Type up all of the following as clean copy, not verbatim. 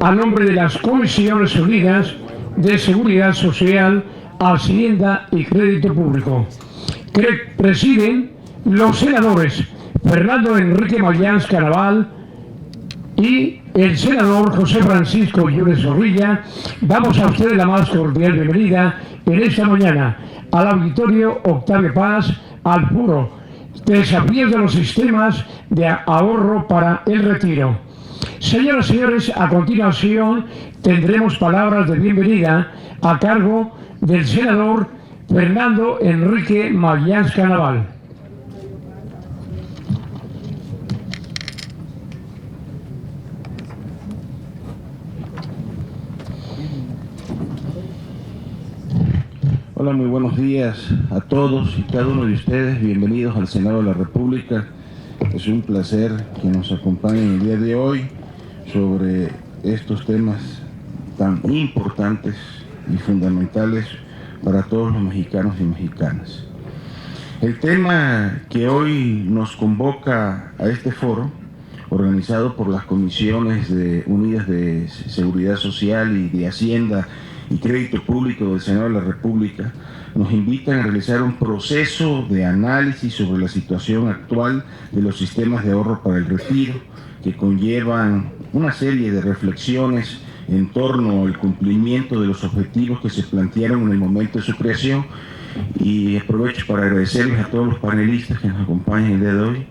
A nombre de las Comisiones Unidas de Seguridad Social, Hacienda y Crédito Público, que presiden los senadores Fernando Enrique Mayans Canaval y el senador José Francisco Yunes Zorrilla. Damos a ustedes la más cordial bienvenida en esta mañana al auditorio Octavio Paz, al Puro, desafíos de los sistemas de ahorro para el retiro. Señoras y señores, a continuación tendremos palabras de bienvenida a cargo del senador Fernando Enrique Mayans Canaval. Hola, muy buenos días a todos y cada uno de ustedes. Bienvenidos al Senado de la República. Es un placer que nos acompañen el día de hoy sobre estos temas tan importantes y fundamentales para todos los mexicanos y mexicanas. El tema que hoy nos convoca a este foro, organizado por las Comisiones Unidas de Seguridad Social y de Hacienda y Crédito Público del Senado de la República, nos invitan a realizar un proceso de análisis sobre la situación actual de los sistemas de ahorro para el retiro, que conllevan una serie de reflexiones en torno al cumplimiento de los objetivos que se plantearon en el momento de su creación. Y aprovecho para agradecerles a todos los panelistas que nos acompañan el día de hoy.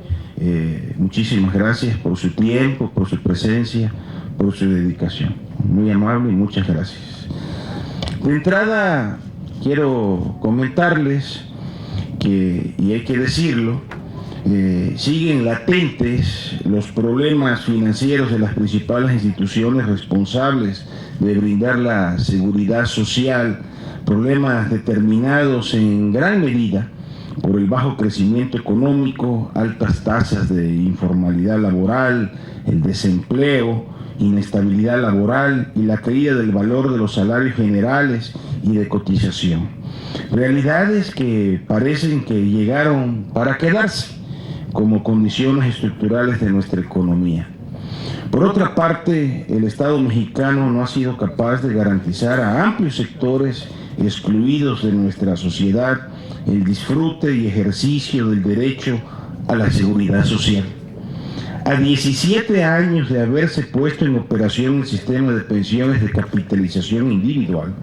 Muchísimas gracias por su tiempo, por su presencia, por su dedicación. Muy amable y muchas gracias. De entrada, quiero comentarles que, y hay que decirlo, siguen latentes los problemas financieros de las principales instituciones responsables de brindar la seguridad social, problemas determinados en gran medida por el bajo crecimiento económico, altas tasas de informalidad laboral, el desempleo, inestabilidad laboral y la caída del valor de los salarios generales y de cotización. Realidades que parecen que llegaron para quedarse como condiciones estructurales de nuestra economía. Por otra parte, el Estado mexicano no ha sido capaz de garantizar a amplios sectores excluidos de nuestra sociedad el disfrute y ejercicio del derecho a la seguridad social. A 17 años de haberse puesto en operación el sistema de pensiones de capitalización individual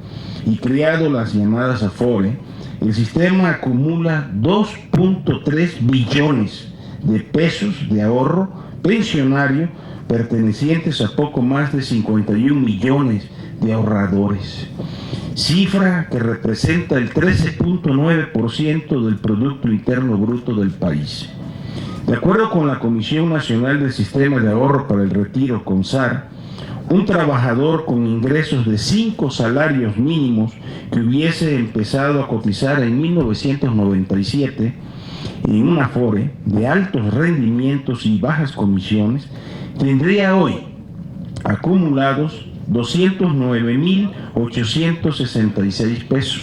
y creado las llamadas Afore, el sistema acumula 2.3 billones de pesos de ahorro pensionario pertenecientes a poco más de 51 millones de ahorradores, cifra que representa el 13.9% del Producto Interno Bruto del país. De acuerdo con la Comisión Nacional del Sistema de Ahorro para el Retiro, CONSAR, un trabajador con ingresos de 5 salarios mínimos que hubiese empezado a cotizar en 1997 en una Afore de altos rendimientos y bajas comisiones, tendría hoy acumulados 209.866 pesos,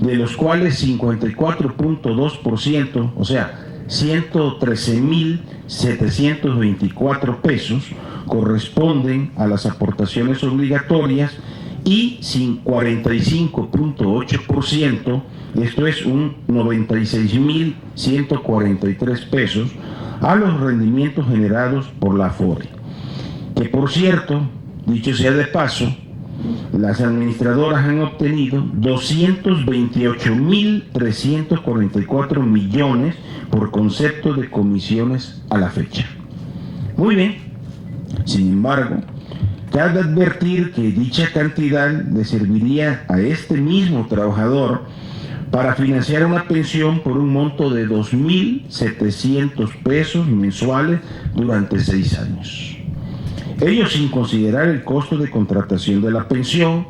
de los cuales 54.2%, o sea, 113.724 pesos, corresponden a las aportaciones obligatorias y 45.8%, esto es un 96.143 pesos, a los rendimientos generados por la Afore. Que por cierto, dicho sea de paso, las administradoras han obtenido 228.344 millones por concepto de comisiones a la fecha. Muy bien, sin embargo, cabe advertir que dicha cantidad le serviría a este mismo trabajador para financiar una pensión por un monto de 2.700 pesos mensuales durante 6 años. Ello sin considerar el costo de contratación de la pensión,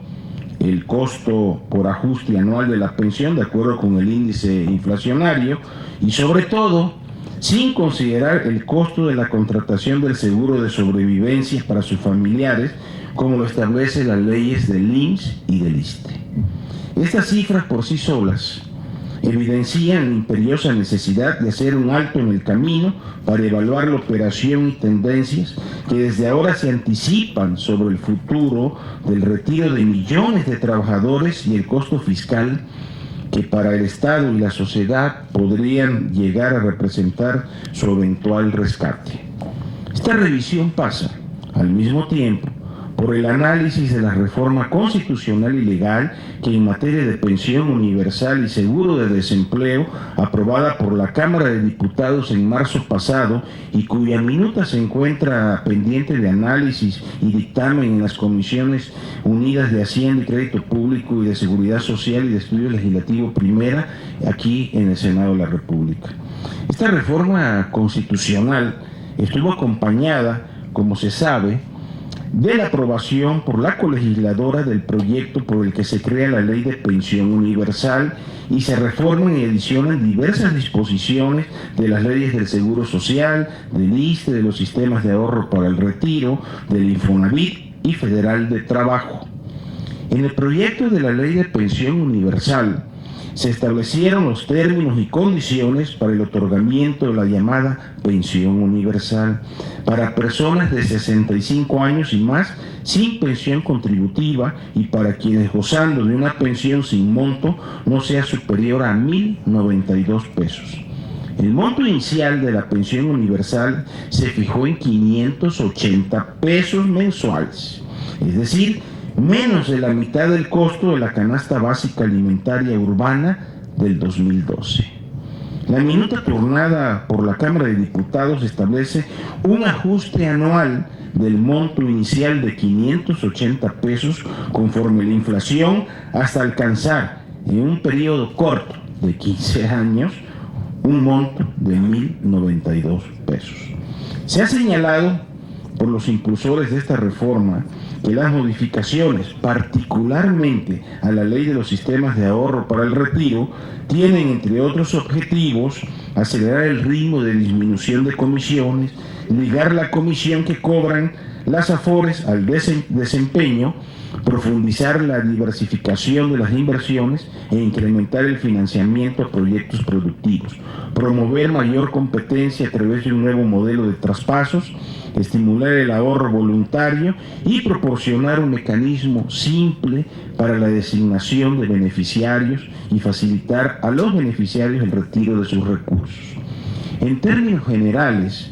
el costo por ajuste anual de la pensión de acuerdo con el índice inflacionario y sobre todo sin considerar el costo de la contratación del seguro de sobrevivencia para sus familiares como lo establecen las leyes del IMSS y del ISSSTE. Estas cifras por sí solas evidencian la imperiosa necesidad de hacer un alto en el camino para evaluar la operación y tendencias que desde ahora se anticipan sobre el futuro del retiro de millones de trabajadores y el costo fiscal que para el Estado y la sociedad podrían llegar a representar su eventual rescate. Esta revisión pasa, al mismo tiempo, por el análisis de la reforma constitucional y legal que en materia de pensión universal y seguro de desempleo, aprobada por la Cámara de Diputados en marzo pasado y cuya minuta se encuentra pendiente de análisis y dictamen en las Comisiones Unidas de Hacienda y Crédito Público y de Seguridad Social y de Estudio Legislativo Primera, aquí en el Senado de la República. Esta reforma constitucional estuvo acompañada, como se sabe, de la aprobación por la colegisladora del proyecto por el que se crea la Ley de Pensión Universal y se reforman y adicionan diversas disposiciones de las leyes del Seguro Social, del ISSSTE, de los sistemas de ahorro para el retiro, del Infonavit y Federal de Trabajo. En el proyecto de la Ley de Pensión Universal se establecieron los términos y condiciones para el otorgamiento de la llamada pensión universal para personas de 65 años y más sin pensión contributiva y para quienes gozando de una pensión sin monto no sea superior a 1.092 pesos. El monto inicial de la pensión universal se fijó en 580 pesos mensuales, es decir, menos de la mitad del costo de la canasta básica alimentaria urbana del 2012. La minuta turnada por la Cámara de Diputados establece un ajuste anual del monto inicial de 580 pesos conforme la inflación hasta alcanzar en un periodo corto de 15 años un monto de 1.092 pesos. Se ha señalado por los impulsores de esta reforma que las modificaciones, particularmente a la Ley de los Sistemas de Ahorro para el Retiro, tienen, entre otros objetivos, acelerar el ritmo de disminución de comisiones, ligar la comisión que cobran las AFORES al desempeño, profundizar la diversificación de las inversiones e incrementar el financiamiento a proyectos productivos, promover mayor competencia a través de un nuevo modelo de traspasos, estimular el ahorro voluntario y proporcionar un mecanismo simple para la designación de beneficiarios y facilitar a los beneficiarios el retiro de sus recursos. En términos generales,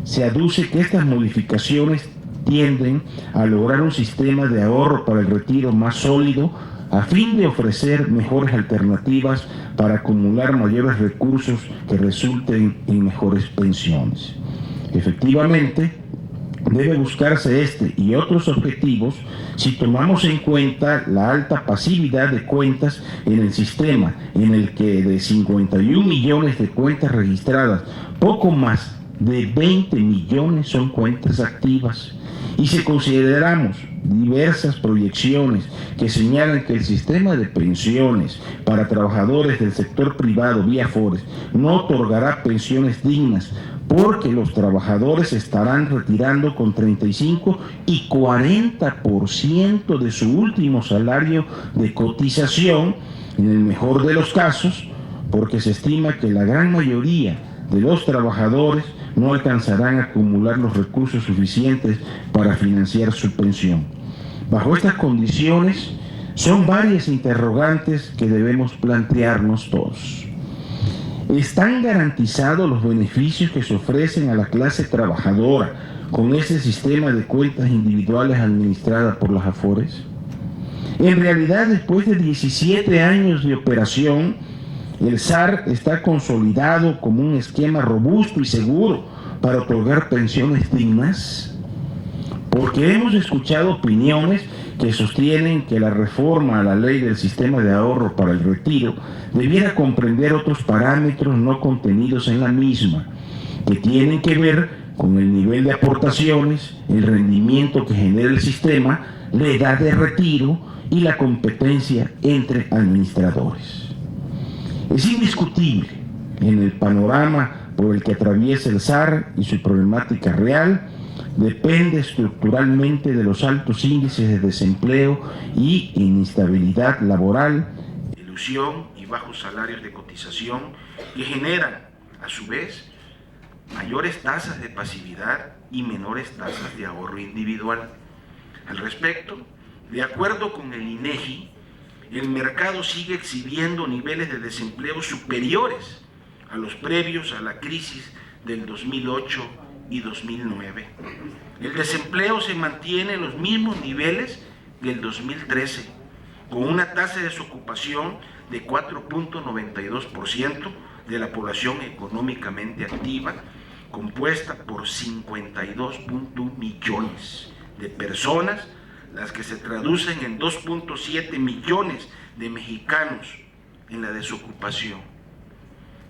se aduce que estas modificaciones tienden a lograr un sistema de ahorro para el retiro más sólido a fin de ofrecer mejores alternativas para acumular mayores recursos que resulten en mejores pensiones. Efectivamente, debe buscarse este y otros objetivos si tomamos en cuenta la alta pasividad de cuentas en el sistema, en el que de 51 millones de cuentas registradas, poco más de 20 millones son cuentas activas. Y si consideramos diversas proyecciones que señalan que el sistema de pensiones para trabajadores del sector privado vía AFORES no otorgará pensiones dignas porque los trabajadores estarán retirando con 35 y 40% de su último salario de cotización, en el mejor de los casos, porque se estima que la gran mayoría de los trabajadores no alcanzarán a acumular los recursos suficientes para financiar su pensión. Bajo estas condiciones, son varias interrogantes que debemos plantearnos todos. ¿Están garantizados los beneficios que se ofrecen a la clase trabajadora con ese sistema de cuentas individuales administradas por las AFORES? En realidad, después de 17 años de operación, el SAR está consolidado como un esquema robusto y seguro para otorgar pensiones dignas, porque hemos escuchado opiniones que sostienen que la reforma a la ley del sistema de ahorro para el retiro debiera comprender otros parámetros no contenidos en la misma, que tienen que ver con el nivel de aportaciones, el rendimiento que genera el sistema, la edad de retiro y la competencia entre administradores. Es indiscutible en el panorama por el que atraviesa el SAR y su problemática real depende estructuralmente de los altos índices de desempleo y inestabilidad laboral, ilusión y bajos salarios de cotización que generan, a su vez, mayores tasas de pasividad y menores tasas de ahorro individual. Al respecto, de acuerdo con el INEGI, el mercado sigue exhibiendo niveles de desempleo superiores a los previos a la crisis del 2008 y 2009. El desempleo se mantiene en los mismos niveles del 2013, con una tasa de desocupación de 4.92% de la población económicamente activa, compuesta por 52.1 millones de personas, las que se traducen en 2.7 millones de mexicanos en la desocupación.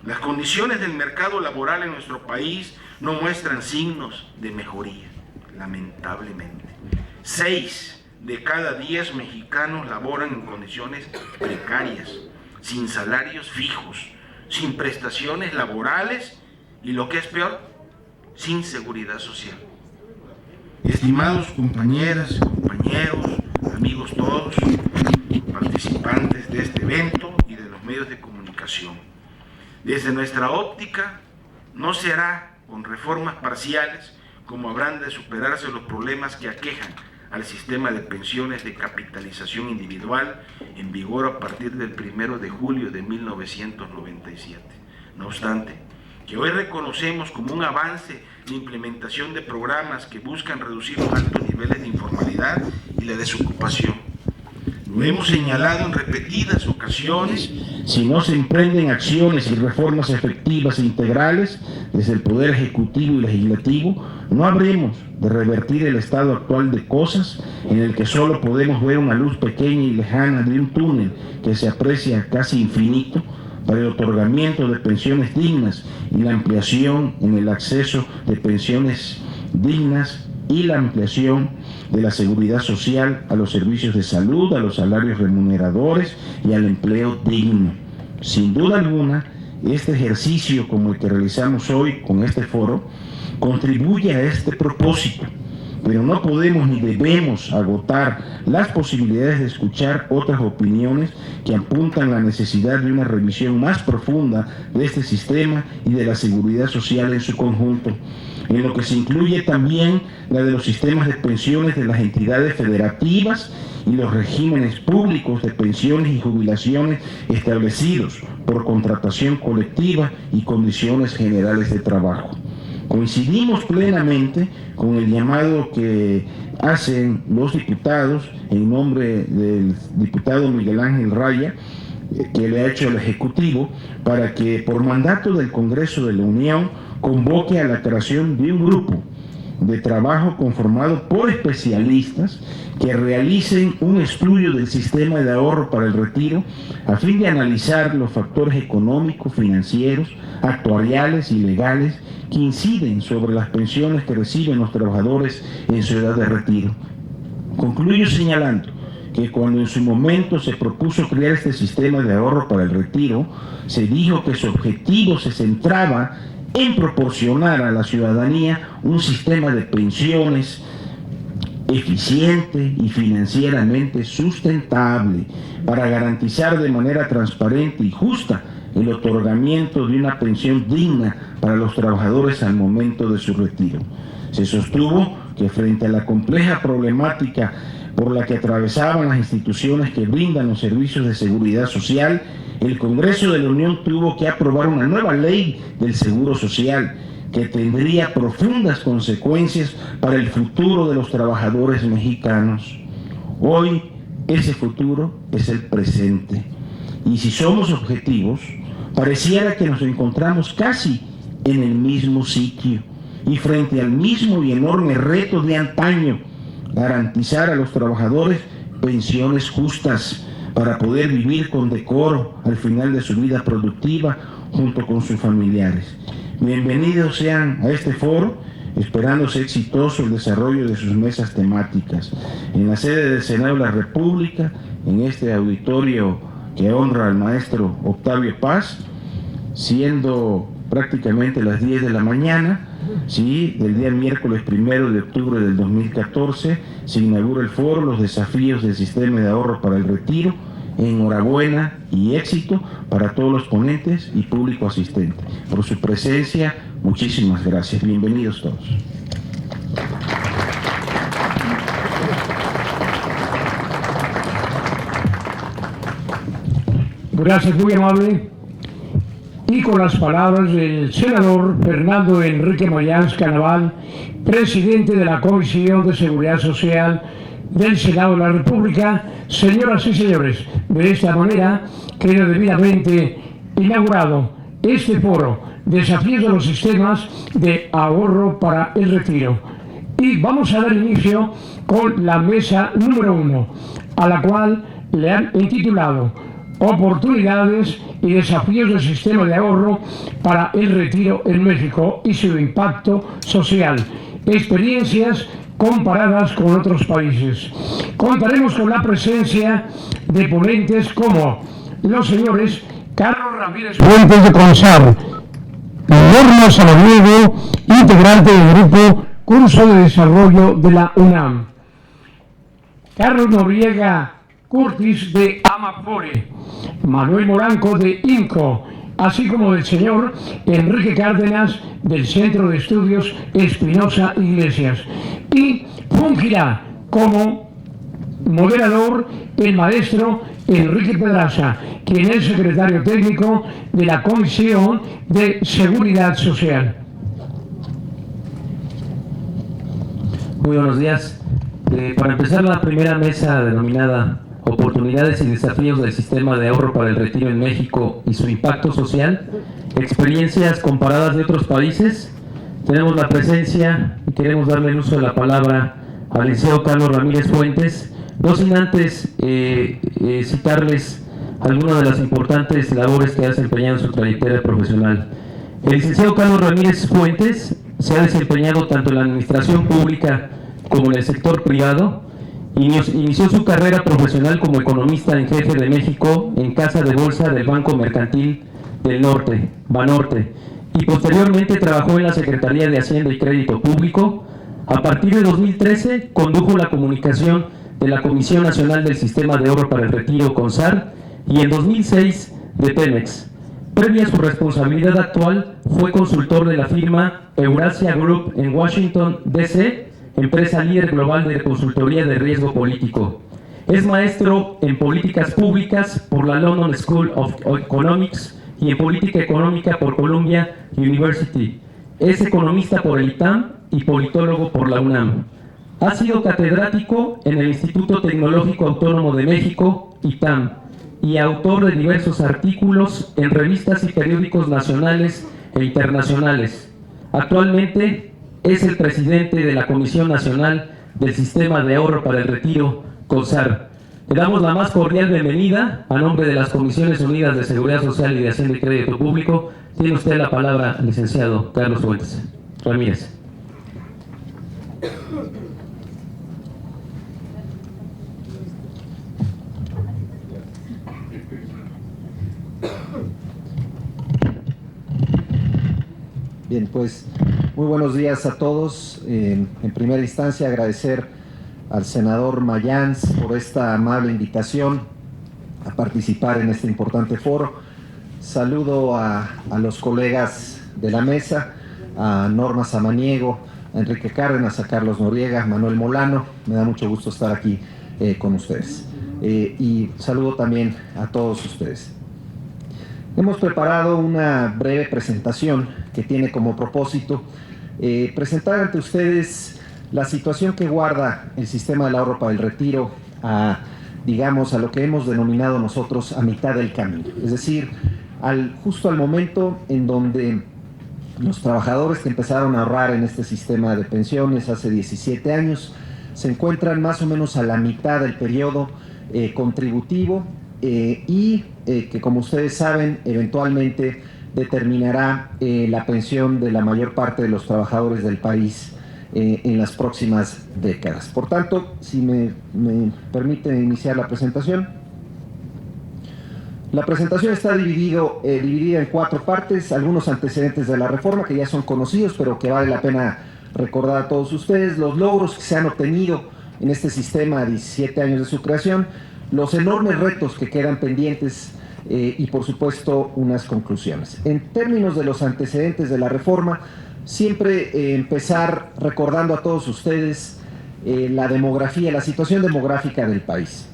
Las condiciones del mercado laboral en nuestro país no muestran signos de mejoría, lamentablemente. 6 de cada 10 mexicanos laboran en condiciones precarias, sin salarios fijos, sin prestaciones laborales y, lo que es peor, sin seguridad social. Estimados compañeras, compañeros, amigos todos, participantes de este evento y de los medios de comunicación, desde nuestra óptica no se hará con reformas parciales como habrán de superarse los problemas que aquejan al sistema de pensiones de capitalización individual en vigor a partir del 1 de julio de 1997. No obstante, que hoy reconocemos como un avance la implementación de programas que buscan reducir los altos niveles de informalidad y la desocupación. Lo hemos señalado en repetidas ocasiones. Si no se emprenden acciones y reformas efectivas e integrales desde el Poder Ejecutivo y Legislativo, no habremos de revertir el estado actual de cosas en el que solo podemos ver una luz pequeña y lejana de un túnel que se aprecia casi infinito para el otorgamiento de pensiones dignas y la ampliación en el acceso de pensiones dignas y la ampliación de la seguridad social a los servicios de salud, a los salarios remuneradores y al empleo digno. Sin duda alguna, este ejercicio como el que realizamos hoy con este foro contribuye a este propósito, pero no podemos ni debemos agotar las posibilidades de escuchar otras opiniones que apuntan a la necesidad de una revisión más profunda de este sistema y de la seguridad social en su conjunto, en lo que se incluye también la de los sistemas de pensiones de las entidades federativas y los regímenes públicos de pensiones y jubilaciones establecidos por contratación colectiva y condiciones generales de trabajo. Coincidimos plenamente con el llamado que hacen los diputados en nombre del diputado Miguel Ángel Raya, que le ha hecho el Ejecutivo, para que por mandato del Congreso de la Unión convoque a la creación de un grupo de trabajo conformado por especialistas que realicen un estudio del sistema de ahorro para el retiro a fin de analizar los factores económicos, financieros, actuariales y legales que inciden sobre las pensiones que reciben los trabajadores en su edad de retiro. Concluyo señalando que cuando en su momento se propuso crear este sistema de ahorro para el retiro, se dijo que su objetivo se centraba en proporcionar a la ciudadanía un sistema de pensiones eficiente y financieramente sustentable para garantizar de manera transparente y justa el otorgamiento de una pensión digna para los trabajadores al momento de su retiro. Se sostuvo que frente a la compleja problemática por la que atravesaban las instituciones que brindan los servicios de seguridad social, el Congreso de la Unión tuvo que aprobar una nueva ley del Seguro Social que tendría profundas consecuencias para el futuro de los trabajadores mexicanos. Hoy ese futuro es el presente. Y si somos objetivos, pareciera que nos encontramos casi en el mismo sitio y frente al mismo y enorme reto de antaño, garantizar a los trabajadores pensiones justas para poder vivir con decoro al final de su vida productiva junto con sus familiares. Bienvenidos sean a este foro, esperándose exitoso el desarrollo de sus mesas temáticas. En la sede del Senado de la República, en este auditorio que honra al maestro Octavio Paz, siendo prácticamente las 10 de la mañana, Sí, el día miércoles 1 de octubre del 2014 se inaugura el foro Los desafíos del sistema de ahorro para el retiro. Enhorabuena y éxito para todos los ponentes y público asistente. Por su presencia, muchísimas gracias. Bienvenidos todos. Gracias, muy amable. Y con las palabras del senador Fernando Enrique Mayans Canaval, presidente de la Comisión de Seguridad Social del Senado de la República. Señoras y señores, de esta manera queda debidamente inaugurado este foro, Desafíos de los Sistemas de Ahorro para el Retiro. Y vamos a dar inicio con la mesa número 1, a la cual le han intitulado Oportunidades y desafíos del sistema de ahorro para el retiro en México y su impacto social. Experiencias comparadas con otros países. Contaremos con la presencia de ponentes como los señores Carlos Ramírez Fuentes de CONSAR, Norma Samaniego, integrante del grupo Curso de Desarrollo de la UNAM, Carlos Noriega Curtis de Amafore, Manuel Moranco de INCO, así como del señor Enrique Cárdenas del Centro de Estudios Espinosa Iglesias. Y fungirá como moderador el maestro Enrique Pedraza, quien es secretario técnico de la Comisión de Seguridad Social. Muy buenos días. Para empezar la primera mesa denominada Oportunidades y desafíos del sistema de ahorro para el retiro en México y su impacto social, experiencias comparadas de otros países, tenemos la presencia y queremos darle el uso de la palabra al licenciado Carlos Ramírez Fuentes, no sin antes citarles algunas de las importantes labores que ha desempeñado en su trayectoria profesional. El licenciado Carlos Ramírez Fuentes se ha desempeñado tanto en la administración pública como en el sector privado. Inició su carrera profesional como economista en jefe de México en Casa de Bolsa del Banco Mercantil del Norte, Banorte, y posteriormente trabajó en la Secretaría de Hacienda y Crédito Público. A partir de 2013 condujo la comunicación de la Comisión Nacional del Sistema de Ahorro para el Retiro, CONSAR, y en 2006 de Pemex. Previa a su responsabilidad actual, fue consultor de la firma Eurasia Group en Washington, D.C., empresa líder global de consultoría de riesgo político. Es maestro en políticas públicas por la London School of Economics y en política económica por Columbia University. Es economista por el ITAM y politólogo por la UNAM. Ha sido catedrático en el Instituto Tecnológico Autónomo de México, ITAM, y autor de diversos artículos en revistas y periódicos nacionales e internacionales. Actualmente es el presidente de la Comisión Nacional del Sistema de Ahorro para el Retiro, CONSAR. Le damos la más cordial bienvenida a nombre de las Comisiones Unidas de Seguridad Social y de Hacienda y Crédito Público. Tiene usted la palabra, licenciado Carlos Fuentes Ramírez. Bien, pues muy buenos días a todos. En primera instancia agradecer al senador Mayans por esta amable invitación a participar en este importante foro. Saludo a los colegas de la mesa, a Norma Samaniego, a Enrique Cárdenas, a Carlos Noriega, Manuel Molano. Me da mucho gusto estar aquí con ustedes. Y saludo también a todos ustedes. Hemos preparado una breve presentación que tiene como propósito presentar ante ustedes la situación que guarda el sistema del ahorro para el retiro digamos, a lo que hemos denominado nosotros a mitad del camino. Es decir, justo al momento en donde los trabajadores que empezaron a ahorrar en este sistema de pensiones hace 17 años se encuentran más o menos a la mitad del periodo contributivo y que, como ustedes saben, eventualmente determinará la pensión de la mayor parte de los trabajadores del país en las próximas décadas. Por tanto, si me permite iniciar la presentación, La presentación está dividida en 4 partes, algunos antecedentes de la reforma que ya son conocidos, pero que vale la pena recordar a todos ustedes, los logros que se han obtenido en este sistema a 17 años de su creación, los enormes retos que quedan pendientes y, por supuesto, unas conclusiones. En términos de los antecedentes de la reforma, siempre empezar recordando a todos ustedes la demografía, la situación demográfica del país.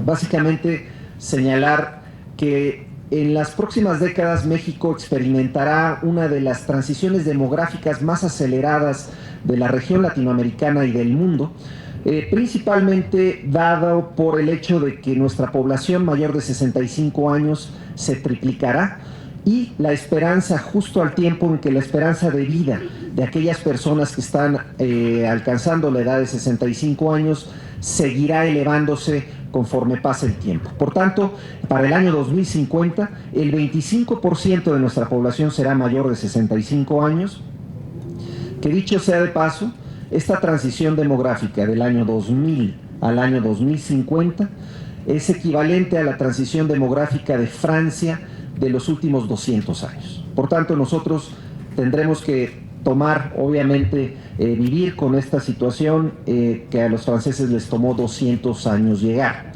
Básicamente, señalar que en las próximas décadas México experimentará una de las transiciones demográficas más aceleradas de la región latinoamericana y del mundo, principalmente dado por el hecho de que nuestra población mayor de 65 años se triplicará y la esperanza, justo al tiempo en que la esperanza de vida de aquellas personas que están alcanzando la edad de 65 años seguirá elevándose conforme pase el tiempo. Por tanto, para el año 2050, el 25% de nuestra población será mayor de 65 años, que dicho sea de paso, esta transición demográfica del año 2000 al año 2050 es equivalente a la transición demográfica de Francia de los últimos 200 años. Por tanto, nosotros tendremos que tomar, obviamente, vivir con esta situación que a los franceses les tomó 200 años llegar.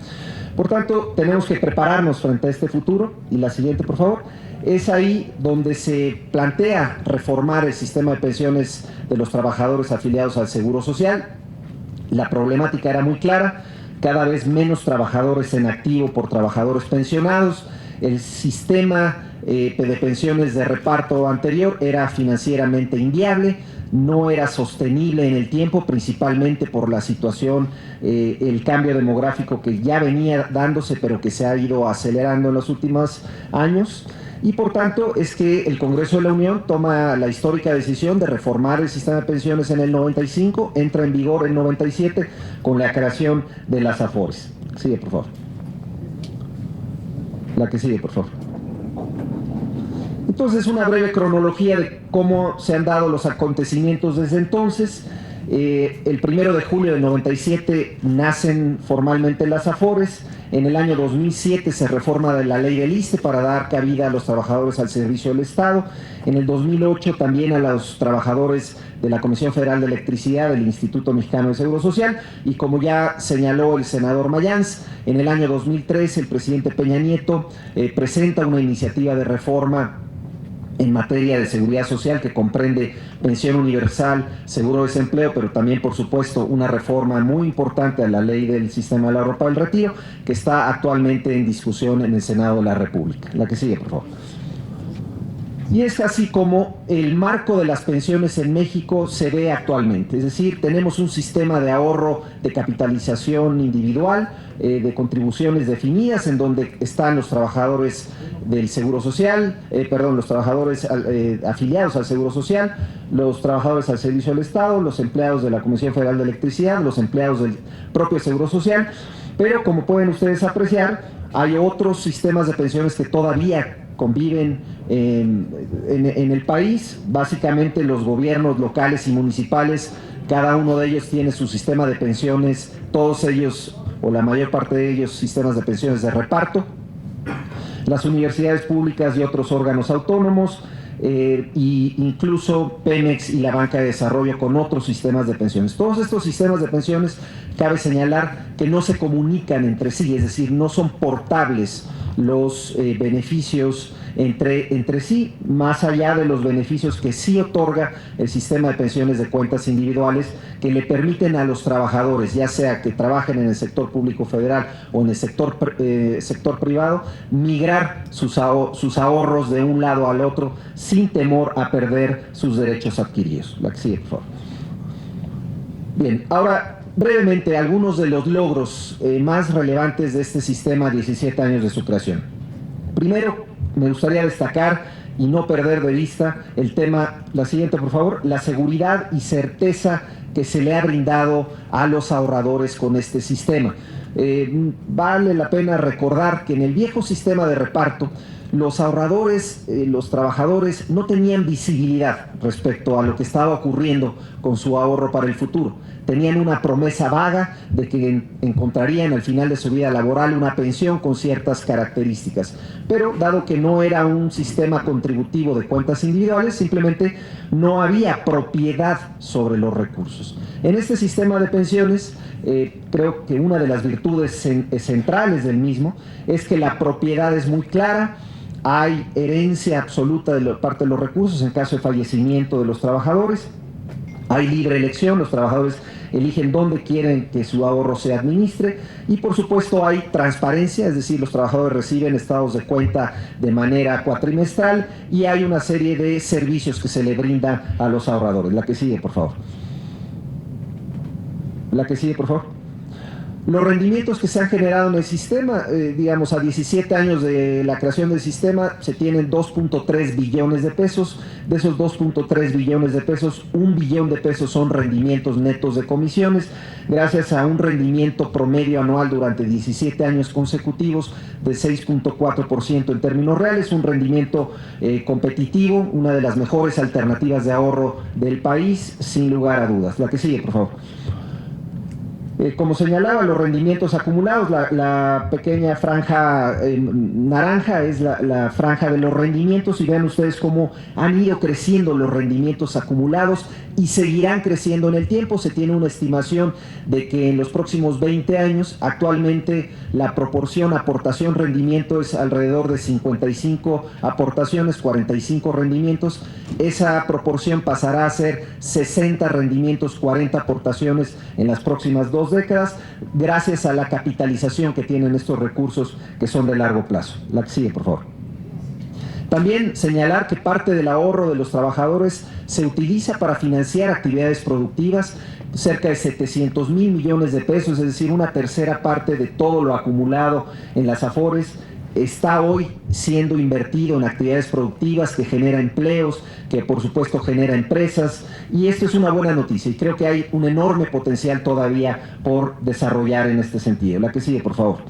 Por tanto, tenemos que prepararnos frente a este futuro. Y la siguiente, por favor. Es ahí donde se plantea reformar el sistema de pensiones de los trabajadores afiliados al Seguro Social. La problemática era muy clara, cada vez menos trabajadores en activo por trabajadores pensionados. El sistema de pensiones de reparto anterior era financieramente inviable, no era sostenible en el tiempo, principalmente por la situación, el cambio demográfico que ya venía dándose, pero que se ha ido acelerando en los últimos años. Y por tanto es que el Congreso de la Unión toma la histórica decisión de reformar el sistema de pensiones en el 95, entra en vigor en 97 con la creación de las AFORES. Sigue, por favor. La que sigue, por favor. Entonces, una breve cronología de cómo se han dado los acontecimientos desde entonces. El 1 de julio del 97 nacen formalmente las AFORES. En el año 2007 se reforma la ley del ISSSTE para dar cabida a los trabajadores al servicio del Estado. En el 2008 también a los trabajadores de la Comisión Federal de Electricidad, del Instituto Mexicano de Seguro Social. Y como ya señaló el senador Mayans, en el año 2003 el presidente Peña Nieto presenta una iniciativa de reforma en materia de seguridad social que comprende pensión universal, seguro de desempleo, pero también, por supuesto, una reforma muy importante a la ley del sistema del ahorro para el retiro, que está actualmente en discusión en el Senado de la República. La que sigue, por favor. Y es así como el marco de las pensiones en México se ve actualmente, es decir, tenemos un sistema de ahorro de capitalización individual, de contribuciones definidas, en donde están los trabajadores del Seguro Social, los trabajadores afiliados al Seguro Social, los trabajadores al servicio del Estado, los empleados de la Comisión Federal de Electricidad, los empleados del propio Seguro Social, pero como pueden ustedes apreciar, hay otros sistemas de pensiones que todavía conviven en el país. Básicamente los gobiernos locales y municipales, cada uno de ellos tiene su sistema de pensiones, todos ellos o la mayor parte de ellos sistemas de pensiones de reparto. Las universidades públicas y otros órganos autónomos, y incluso Pemex y la Banca de Desarrollo con otros sistemas de pensiones. Todos estos sistemas de pensiones, cabe señalar que no se comunican entre sí, es decir, no son portables los beneficios entre sí, más allá de los beneficios que sí otorga el sistema de pensiones de cuentas individuales, que le permiten a los trabajadores, ya sea que trabajen en el sector público federal o en el sector privado, migrar sus ahorros de un lado al otro sin temor a perder sus derechos adquiridos. La que sigue, por favor. Bien, ahora brevemente algunos de los logros más relevantes de este sistema a 17 años de su creación. Primero, me gustaría destacar y no perder de vista el tema, la siguiente por favor, la seguridad y certeza que se le ha brindado a los ahorradores con este sistema. vale la pena recordar que en el viejo sistema de reparto, los ahorradores, los trabajadores no tenían visibilidad respecto a lo que estaba ocurriendo con su ahorro para el futuro. Tenían una promesa vaga de que encontrarían al final de su vida laboral una pensión con ciertas características. Pero dado que no era un sistema contributivo de cuentas individuales, simplemente no había propiedad sobre los recursos. En este sistema de pensiones, creo que una de las virtudes centrales del mismo es que la propiedad es muy clara. Hay herencia absoluta de parte de los recursos en caso de fallecimiento de los trabajadores. Hay libre elección, los trabajadores eligen dónde quieren que su ahorro se administre y por supuesto hay transparencia, es decir, los trabajadores reciben estados de cuenta de manera cuatrimestral y hay una serie de servicios que se le brindan a los ahorradores. La que sigue, por favor. La que sigue, por favor. Los rendimientos que se han generado en el sistema, digamos, a 17 años de la creación del sistema, se tienen 2.3 billones de pesos. De esos 2.3 billones de pesos, 1 billón de pesos son rendimientos netos de comisiones, gracias a un rendimiento promedio anual durante 17 años consecutivos de 6.4% en términos reales, un rendimiento competitivo, una de las mejores alternativas de ahorro del país, sin lugar a dudas. La que sigue, por favor. Como señalaba, los rendimientos acumulados, la pequeña franja naranja es la franja de los rendimientos y vean ustedes cómo han ido creciendo los rendimientos acumulados y seguirán creciendo en el tiempo. Se tiene una estimación de que en los próximos 20 años, actualmente la proporción aportación-rendimiento es alrededor de 55 aportaciones, 45 rendimientos. Esa proporción pasará a ser 60 rendimientos, 40 aportaciones en las próximas 2 décadas, gracias a la capitalización que tienen estos recursos que son de largo plazo. La que sigue, por favor. También señalar que parte del ahorro de los trabajadores se utiliza para financiar actividades productivas, cerca de 700 mil millones de pesos, es decir, una tercera parte de todo lo acumulado en las AFORES está hoy siendo invertido en actividades productivas que genera empleos, que por supuesto genera empresas, y esto es una buena noticia y creo que hay un enorme potencial todavía por desarrollar en este sentido. La que sigue, por favor.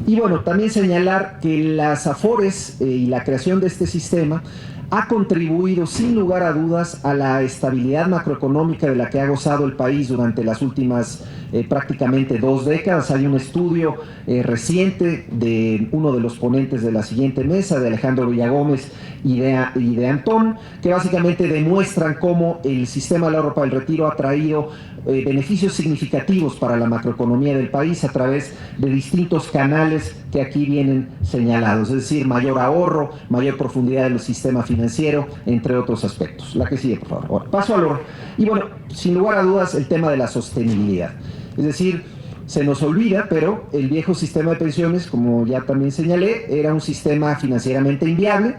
Y bueno, también señalar que las AFORES y la creación de este sistema ha contribuido sin lugar a dudas a la estabilidad macroeconómica de la que ha gozado el país durante las últimas prácticamente 2 décadas. Hay un estudio reciente de uno de los ponentes de la siguiente mesa, de Alejandro Villagómez y de Antón, que básicamente demuestran cómo el sistema del ahorro para el retiro ha traído beneficios significativos para la macroeconomía del país a través de distintos canales que aquí vienen señalados, es decir, mayor ahorro, mayor profundidad del sistema financiero, entre otros aspectos. La que sigue, por favor. Ahora, paso a lo... Y bueno, sin lugar a dudas, el tema de la sostenibilidad. Es decir, se nos olvida, pero el viejo sistema de pensiones, como ya también señalé, era un sistema financieramente inviable,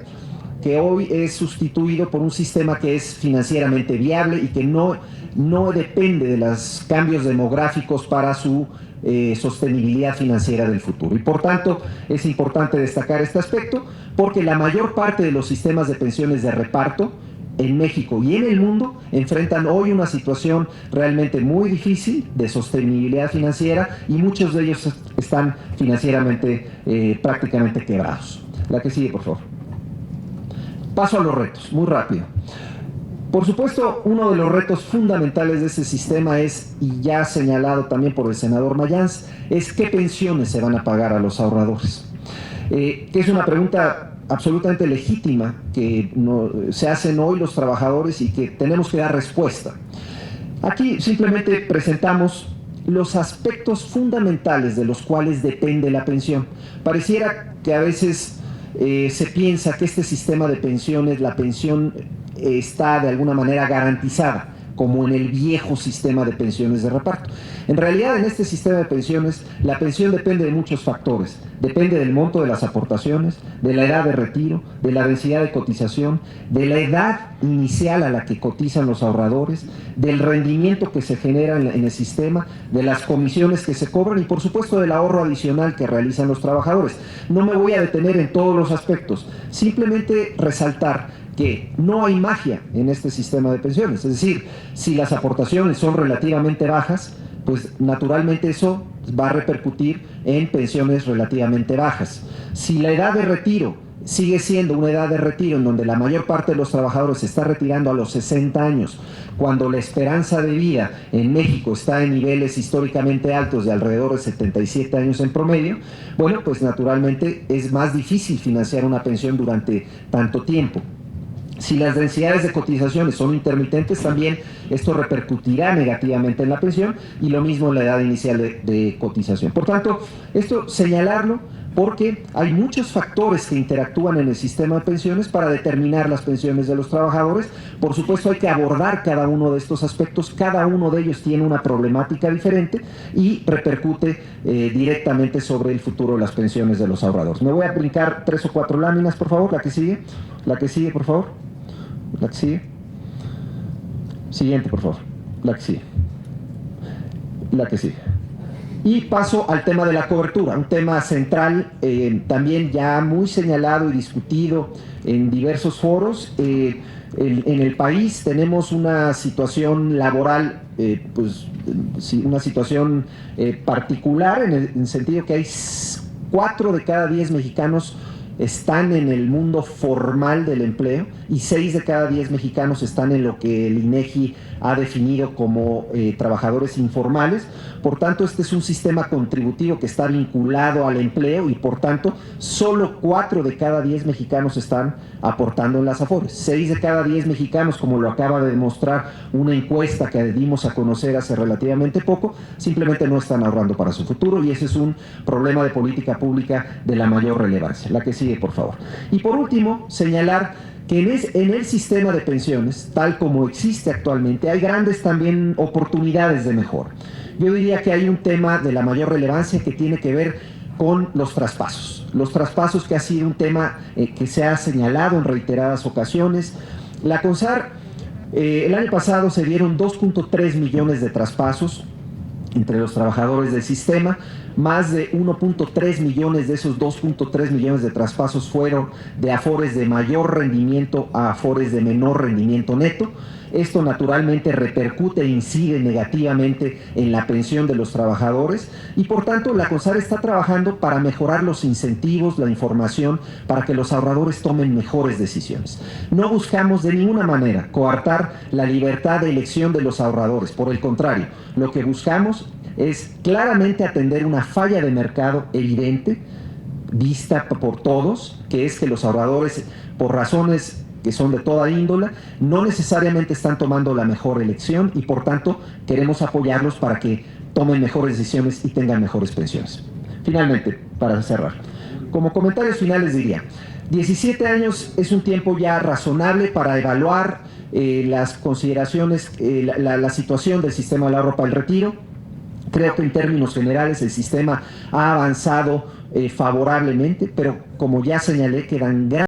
que hoy es sustituido por un sistema que es financieramente viable y que no depende de los cambios demográficos para su sostenibilidad financiera del futuro. Y por tanto, es importante destacar este aspecto, porque la mayor parte de los sistemas de pensiones de reparto en México y en el mundo enfrentan hoy una situación realmente muy difícil de sostenibilidad financiera y muchos de ellos están financieramente prácticamente quebrados. La que sigue, por favor. Paso a los retos, muy rápido. Por supuesto, uno de los retos fundamentales de este sistema es, y ya señalado también por el senador Mayans, es qué pensiones se van a pagar a los ahorradores. Que es una pregunta absolutamente legítima que se hacen hoy los trabajadores y que tenemos que dar respuesta. Aquí simplemente presentamos los aspectos fundamentales de los cuales depende la pensión. Pareciera que a veces se piensa que este sistema de pensiones, la pensión está de alguna manera garantizada, como en el viejo sistema de pensiones de reparto. En realidad, en este sistema de pensiones, la pensión depende de muchos factores. Depende del monto de las aportaciones, de la edad de retiro, de la densidad de cotización, de la edad inicial a la que cotizan los ahorradores, del rendimiento que se genera en el sistema, de las comisiones que se cobran y, por supuesto, del ahorro adicional que realizan los trabajadores. No me voy a detener en todos los aspectos, simplemente resaltar que no hay magia en este sistema de pensiones. Es decir, si las aportaciones son relativamente bajas, pues naturalmente eso va a repercutir en pensiones relativamente bajas. Si la edad de retiro sigue siendo una edad de retiro en donde la mayor parte de los trabajadores se está retirando a los 60 años, cuando la esperanza de vida en México está en niveles históricamente altos de alrededor de 77 años en promedio, bueno, pues naturalmente es más difícil financiar una pensión durante tanto tiempo. Si las densidades de cotizaciones son intermitentes, también esto repercutirá negativamente en la pensión, y lo mismo en la edad inicial de cotización. Por tanto, esto señalarlo porque hay muchos factores que interactúan en el sistema de pensiones para determinar las pensiones de los trabajadores. Por supuesto, hay que abordar cada uno de estos aspectos, cada uno de ellos tiene una problemática diferente y repercute directamente sobre el futuro de las pensiones de los ahorradores. Me voy a brincar 3 o 4 láminas, por favor. La que sigue, por favor. La que sigue. Siguiente, por favor. La que sigue. La que sigue. Y paso al tema de la cobertura, un tema central, también ya muy señalado y discutido en diversos foros. En el país tenemos una situación laboral, pues una situación particular, en el sentido que hay 4 de cada 10 mexicanos están en el mundo formal del empleo y 6 de cada 10 mexicanos están en lo que el INEGI ha definido como trabajadores informales. Por tanto, este es un sistema contributivo que está vinculado al empleo y por tanto solo 4 de cada 10 mexicanos están aportando en las AFORES. 6 de cada 10 mexicanos, como lo acaba de demostrar una encuesta que dimos a conocer hace relativamente poco, simplemente no están ahorrando para su futuro, y ese es un problema de política pública de la mayor relevancia. La que sigue, por favor. Y por último, señalar que en el sistema de pensiones, tal como existe actualmente, hay grandes también oportunidades de mejora. Yo diría que hay un tema de la mayor relevancia que tiene que ver con los traspasos. Los traspasos, que ha sido un tema que se ha señalado en reiteradas ocasiones. La CONSAR, el año pasado se dieron 2.3 millones de traspasos entre los trabajadores del sistema. Más de 1.3 millones de esos 2.3 millones de traspasos fueron de AFORES de mayor rendimiento a AFORES de menor rendimiento neto. Esto naturalmente repercute e incide negativamente en la pensión de los trabajadores, y por tanto la CONSAR está trabajando para mejorar los incentivos, la información, para que los ahorradores tomen mejores decisiones. No buscamos de ninguna manera coartar la libertad de elección de los ahorradores, por el contrario, lo que buscamos es claramente atender una falla de mercado evidente, vista por todos, que es que los ahorradores, por razones que son de toda índole, no necesariamente están tomando la mejor elección, y por tanto queremos apoyarlos para que tomen mejores decisiones y tengan mejores pensiones. Finalmente, para cerrar, como comentarios finales diría, 17 años es un tiempo ya razonable para evaluar las consideraciones, la situación del sistema del ahorro para el retiro. Creo que en términos generales el sistema ha avanzado favorablemente, pero como ya señalé, quedan grandes